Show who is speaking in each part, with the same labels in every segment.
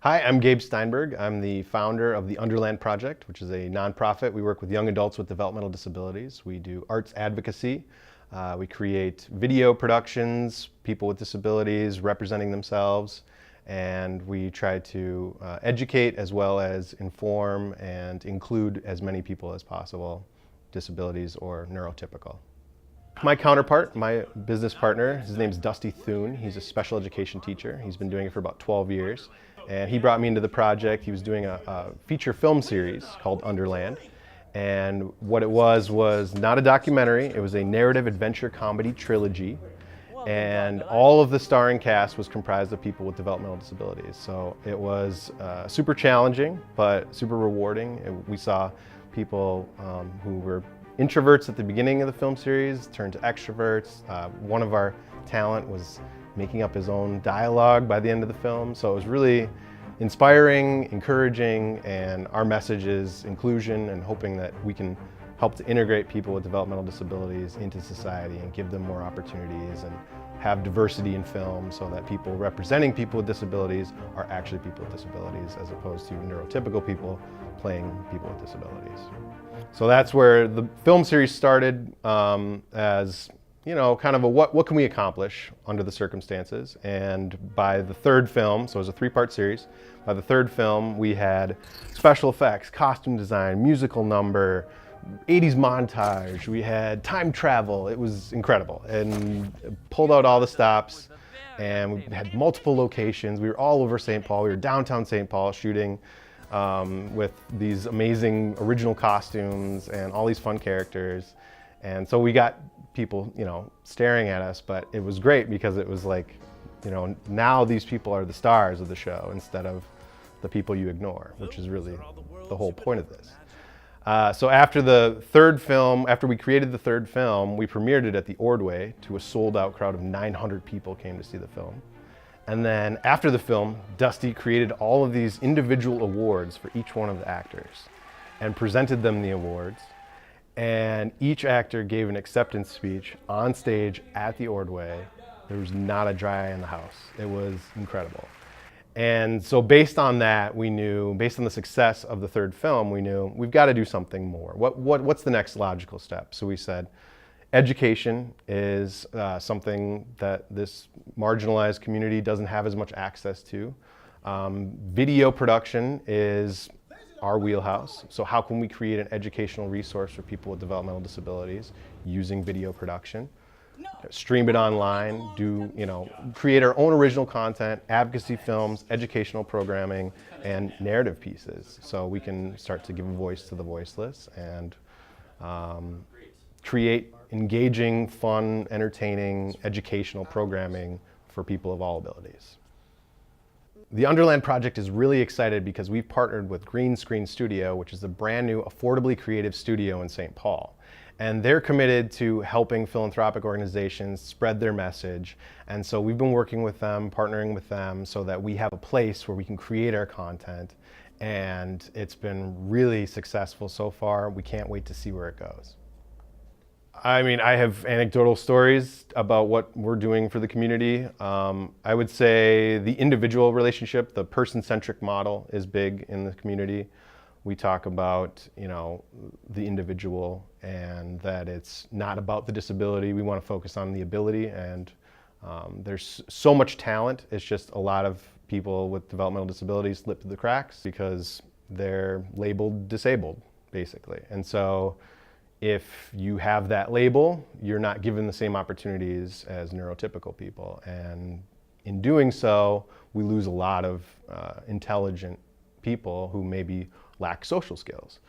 Speaker 1: Hi, I'm Gabe Steinberg. I'm the founder of the Underland Project, which is a nonprofit. We work with young adults with developmental disabilities. We do arts advocacy. We create video productions, people with disabilities representing themselves, and we try to educate as well as inform and include as many people as possible, disabilities or neurotypical. My counterpart, my business partner, his name's Dusty Thune. He's a special education teacher. He's been doing it for about 12 years. And he brought me into the project. He was doing a feature film series called Underland. And what it was not a documentary, it was a narrative adventure comedy trilogy. And all of the starring cast was comprised of people with developmental disabilities. So it was super challenging, but super rewarding. We saw people who were introverts at the beginning of the film series turned to extroverts. One of our talent was making up his own dialogue by the end of the film. So it was really inspiring, encouraging, and our message is inclusion and hoping that we can help to integrate people with developmental disabilities into society and give them more opportunities and have diversity in film so that people representing people with disabilities are actually people with disabilities as opposed to neurotypical people playing people with disabilities. So that's where the film series started as, you know, kind of a what can we accomplish under the circumstances. And by the third film, so it was a three-part series, by the third film we had special effects, costume design, musical number, 80s montage, we had time travel. It was incredible and pulled out all the stops, and we had multiple locations. We were all over St. Paul. We were downtown St. Paul shooting with these amazing original costumes and all these fun characters. And so we got people, you know, staring at us, but it was great because it was like, you know, now these people are the stars of the show instead of the people you ignore, which is really the whole point of this. So after the third film, after we created the third film, we premiered it at the Ordway to a sold-out crowd of 900 people came to see the film. And then after the film, Dusty created all of these individual awards for each one of the actors and presented them the awards. And each actor gave an acceptance speech on stage at the Ordway. There was not a dry eye in the house. It was incredible. And so based on that, we knew, based on the success of the third film, we knew we've got to do something more. What's the next logical step? So we said, education is something that this marginalized community doesn't have as much access to. Video production is our wheelhouse. So how can we create an educational resource for people with developmental disabilities using video production? Stream it online, create our own original content, advocacy films, educational programming, and narrative pieces. So we can start to give a voice to the voiceless and create engaging, fun, entertaining, educational programming for people of all abilities. The Underland Project is really excited because we've partnered with Green Screen Studio, which is a brand new, affordably creative studio in St. Paul. And they're committed to helping philanthropic organizations spread their message. And so we've been working with them, partnering with them so that we have a place where we can create our content. And it's been really successful so far. We can't wait to see where it goes. I mean, I have anecdotal stories about what we're doing for the community. I would say the individual relationship, the person-centric model is big in the community. We talk about, you know, the individual and that it's not about the disability. We want to focus on the ability, and there's so much talent. It's just a lot of people with developmental disabilities slip through the cracks because they're labeled disabled, basically. And so if you have that label, you're not given the same opportunities as neurotypical people. And in doing so, we lose a lot of intelligent people who maybe lack social skills,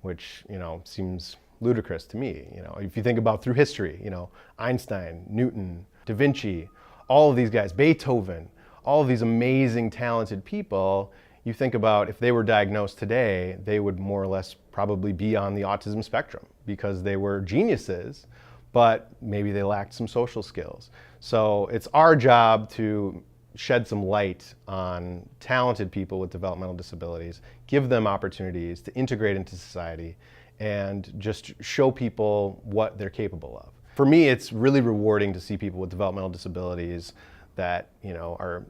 Speaker 1: which, you know, seems ludicrous to me. You know, if you think about through history, you know, Einstein, Newton, Da Vinci, all of these guys, Beethoven, all of these amazing, talented people, you think about if they were diagnosed today, they would more or less probably be on the autism spectrum because they were geniuses, but maybe they lacked some social skills. So it's our job to shed some light on talented people with developmental disabilities, give them opportunities to integrate into society, and just show people what they're capable of. For me, it's really rewarding to see people with developmental disabilities that, you know, are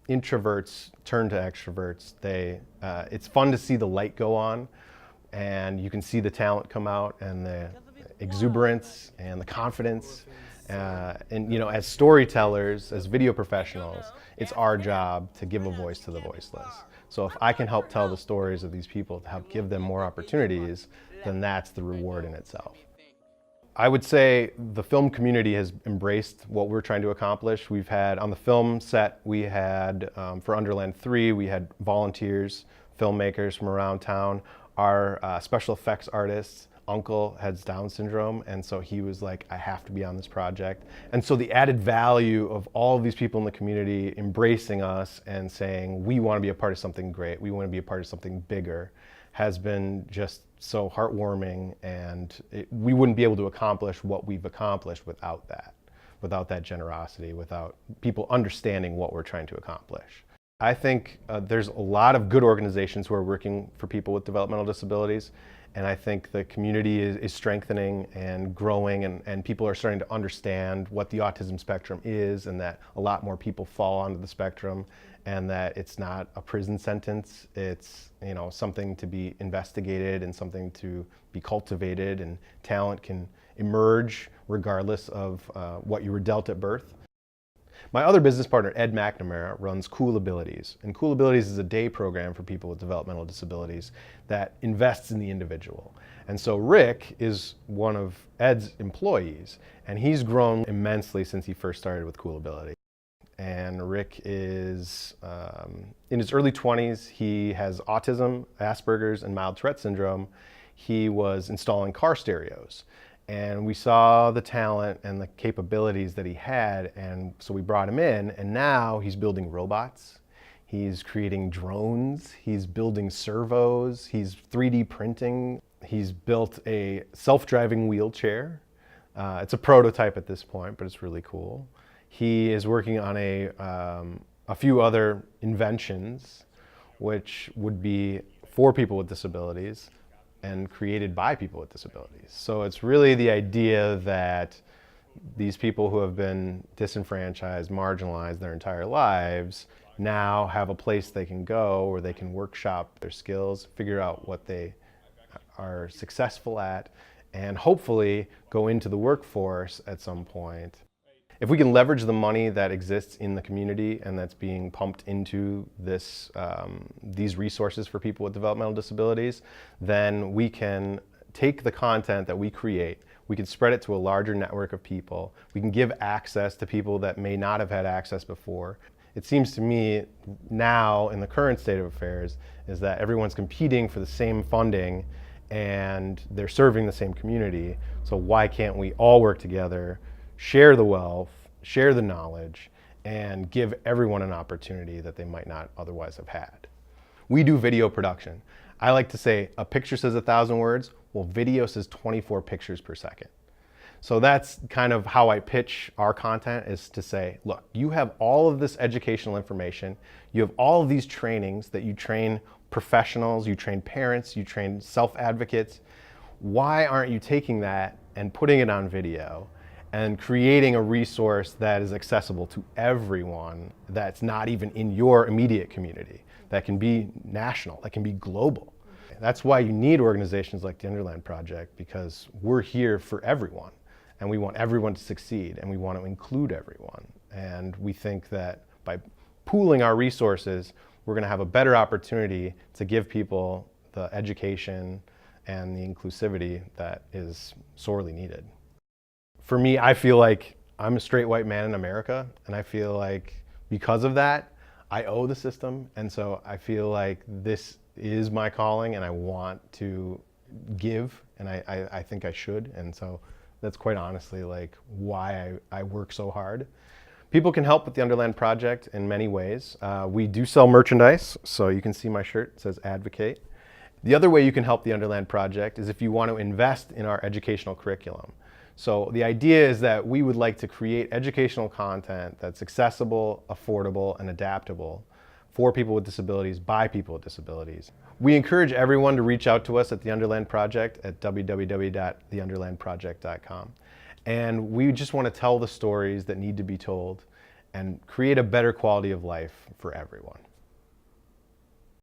Speaker 1: introverts turn to extroverts. It's fun to see the light go on, and you can see the talent come out, and the exuberance and the confidence. And as storytellers, as video professionals, it's our job to give a voice to the voiceless. So if I can help tell the stories of these people to help give them more opportunities, then that's the reward in itself. I would say the film community has embraced what we're trying to accomplish. We've had, on the film set, we had, for Underland 3, we had volunteers, filmmakers from around town. Our special effects artist's uncle has Down syndrome, and so he was like, I have to be on this project. And so the added value of all of these people in the community embracing us and saying, we want to be a part of something great, we want to be a part of something bigger, has been just so heartwarming, and we wouldn't be able to accomplish what we've accomplished without that generosity, without people understanding what we're trying to accomplish. I think there's a lot of good organizations who are working for people with developmental disabilities, and I think the community is strengthening and growing, and people are starting to understand what the autism spectrum is, and that a lot more people fall onto the spectrum, and that it's not a prison sentence. It's something to be investigated and something to be cultivated, and talent can emerge regardless of what you were dealt at birth. My other business partner, Ed McNamara, runs Cool Abilities. And Cool Abilities is a day program for people with developmental disabilities that invests in the individual. And so Rick is one of Ed's employees, and he's grown immensely since he first started with Cool Ability. And Rick is in his early 20s. He has autism, Asperger's, and mild Tourette syndrome. He was installing car stereos. And we saw the talent and the capabilities that he had, and so we brought him in, and now he's building robots, he's creating drones, he's building servos, he's 3D printing, he's built a self-driving wheelchair. It's a prototype at this point, but it's really cool. He is working on a few other inventions, which would be for people with disabilities, and created by people with disabilities. So it's really the idea that these people who have been disenfranchised, marginalized their entire lives, now have a place they can go where they can workshop their skills, figure out what they are successful at, and hopefully go into the workforce at some point. If we can leverage the money that exists in the community and that's being pumped into these resources for people with developmental disabilities, then we can take the content that we create, we can spread it to a larger network of people, we can give access to people that may not have had access before. It seems to me now, in the current state of affairs, is that everyone's competing for the same funding and they're serving the same community, so why can't we all work together, share the wealth, share the knowledge, and give everyone an opportunity that they might not otherwise have had. We do video production. I like to say a picture says 1,000 words, well, video says 24 pictures per second. So that's kind of how I pitch our content, is to say, look, you have all of this educational information, you have all of these trainings that you train professionals, you train parents, you train self-advocates. Why aren't you taking that and putting it on video and creating a resource that is accessible to everyone, that's not even in your immediate community, that can be national, that can be global? That's why you need organizations like the Underland Project, because we're here for everyone, and we want everyone to succeed, and we want to include everyone. And we think that by pooling our resources, we're going to have a better opportunity to give people the education and the inclusivity that is sorely needed. For me, I feel like I'm a straight white man in America, and I feel like because of that, I owe the system, and so I feel like this is my calling, and I want to give, and I think I should, and so that's quite honestly like why I work so hard. People can help with the Underland Project in many ways. We do sell merchandise, so you can see my shirt, it says Advocate. The other way you can help the Underland Project is if you want to invest in our educational curriculum. So the idea is that we would like to create educational content that's accessible, affordable, and adaptable for people with disabilities, by people with disabilities. We encourage everyone to reach out to us at the Underland Project at www.theunderlandproject.com. And we just want to tell the stories that need to be told and create a better quality of life for everyone.